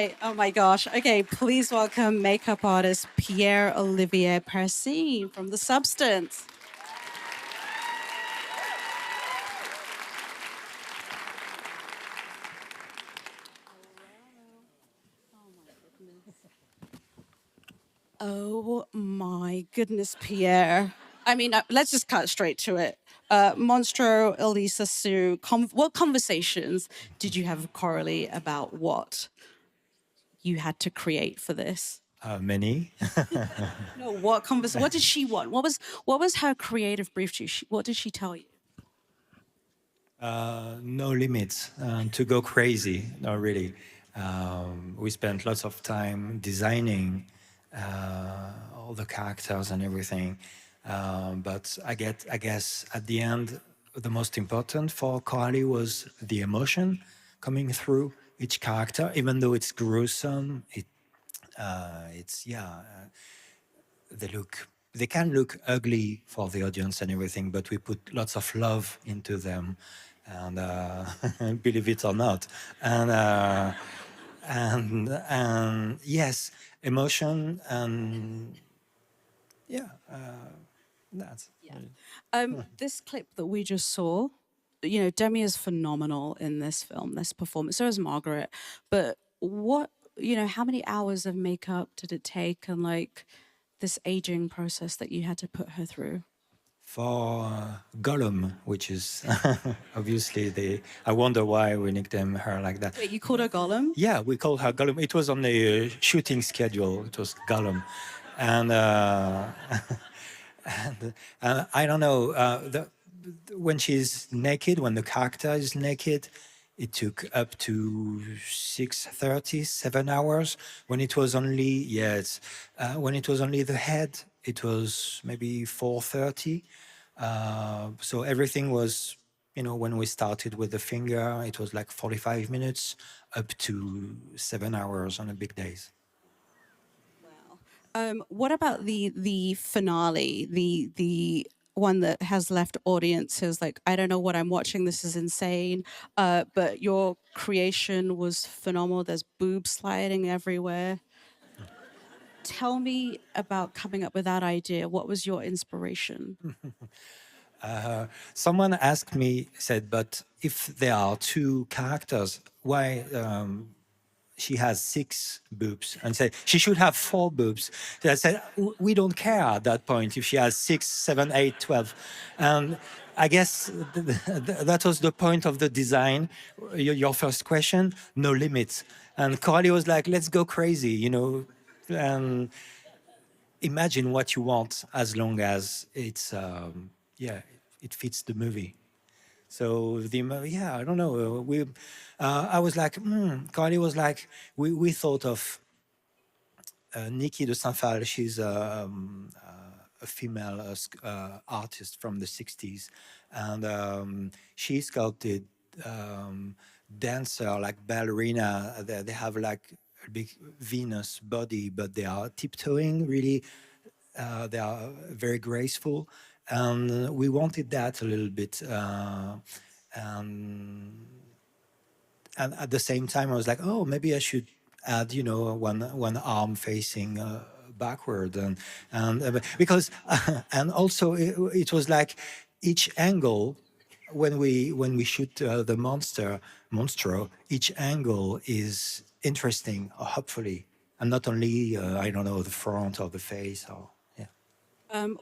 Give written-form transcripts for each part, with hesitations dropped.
Okay, oh my gosh. Okay, please welcome makeup artist Pierre-Olivier Persin from The Substance. Oh my goodness, Pierre. I mean, let's just cut straight to it. Monstro, Elisa Sue, what conversations did you have with Coralie about what you had to create for this? Many. No, what did she want? What was her creative brief to you? What did she tell you? No limits to go crazy. No, really. We spent lots of time designing all the characters and everything. But I guess at the end, the most important for Coralie was the emotion coming through each character. Even though it's gruesome, it's they can look ugly for the audience and everything, but we put lots of love into them, and believe it or not, and yes, emotion and yeah, that's This clip that we just saw, Demi is phenomenal in this film, this performance. So is Margaret. But how many hours of makeup did it take, and like this aging process that you had to put her through? for Gollum, which is obviously the. I wonder why we nicknamed her like that. Wait, you called her Gollum? Yeah, we called her Gollum. It was on the shooting schedule. It was Gollum, and and I don't know. When she's naked, when the character is naked, it took up to 6:30, 7 hours. When it was only when it was only the head, it was maybe 4:30. So everything was, when we started with the finger, it was like 45 minutes up to 7 hours on the big days. What about the finale, the one that has left audiences like, I don't know what I'm watching. This is insane. But your creation was phenomenal. There's boob sliding everywhere. Tell me about coming up with that idea. What was your inspiration? Someone asked me, said, but if there are two characters, why she has 6 boobs? And said she should have 4 boobs. So I said, we don't care at that point if she has 6, 7, 8, 12. And I guess that was the point of the design. Your first question, no limits. And Coralie was like, let's go crazy, and imagine what you want as long as it's, it fits the movie. So I don't know. I was like, Carly was like, we thought of Nikki de Saint-Phal. She's a female artist from the 60s. And she sculpted dancer, like ballerina. They have like a big Venus body, but they are tiptoeing really. They are very graceful. And we wanted that a little bit. And at the same time, I was like, oh, maybe I should add, one arm facing backward, and because and also it was like each angle when we shoot the monstro, each angle is interesting, hopefully, and not only I don't know, the front or the face or yeah.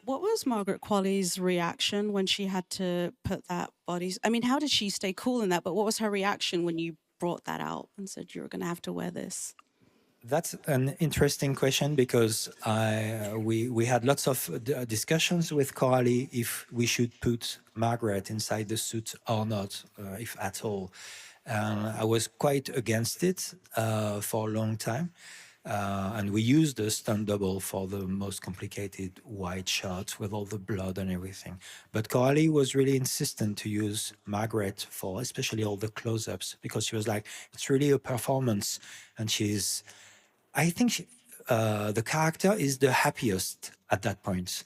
What was Margaret Qualley's reaction when she had to put that body? I mean, how did she stay cool in that? But what was her reaction when you brought that out and said you were going to have to wear this? That's an interesting question because we had lots of discussions with Coralie if we should put Margaret inside the suit or not, if at all. I was quite against it for a long time. And we used a stunt double for the most complicated wide shots with all the blood and everything. But Coralie was really insistent to use Margaret for especially all the close-ups because she was like, it's really a performance. And I think the character is the happiest at that point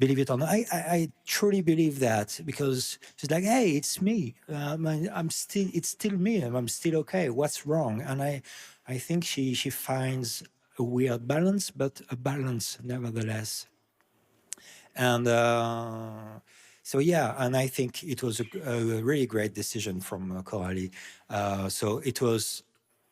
believe it or not. I truly believe that because she's like, hey, it's me. I'm still, it's still me, and I'm still okay. What's wrong? And I think she finds a weird balance, but a balance nevertheless. And so yeah, and I think it was a really great decision from Coralie. So it was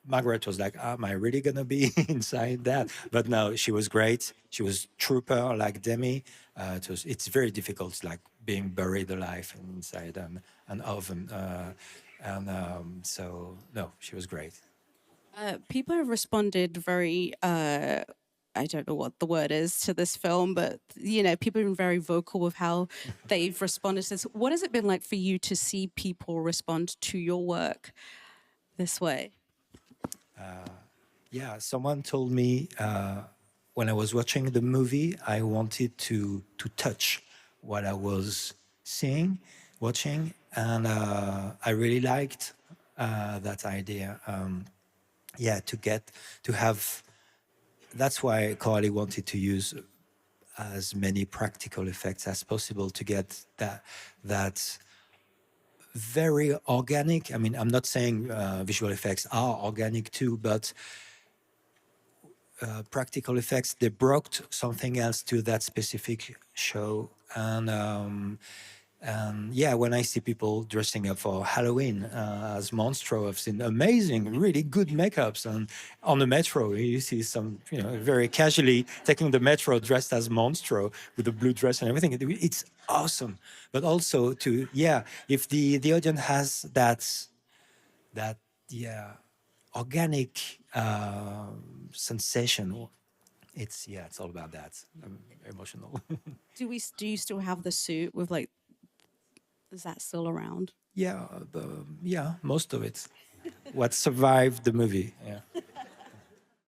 Margaret was like, am I really gonna be inside that? But no, she was great. She was trooper like Demi. It's very difficult, like being buried alive inside an oven. So no, she was great. People have responded very I don't know what the word is to this film, but you know, people have been very vocal with how they've responded to this. What has it been like for you to see people respond to your work this way? Yeah, someone told me when I was watching the movie, I wanted to touch what I was seeing, watching, and I really liked that idea. Yeah, to have. That's why Carly wanted to use as many practical effects as possible to get that very organic. I mean, I'm not saying visual effects are organic too, but practical effects, they brought something else to that specific show. And yeah, when I see people dressing up for Halloween as Monstro, I've seen amazing, really good makeups. And on the metro, you see some, very casually taking the metro dressed as Monstro with a blue dress and everything. It's awesome. But also to, yeah, if the audience has that, yeah, organic sensation, it's all about that. I'm emotional. Do you still have the suit with like, is that still around? Yeah, yeah, most of it. What survived the movie? Yeah.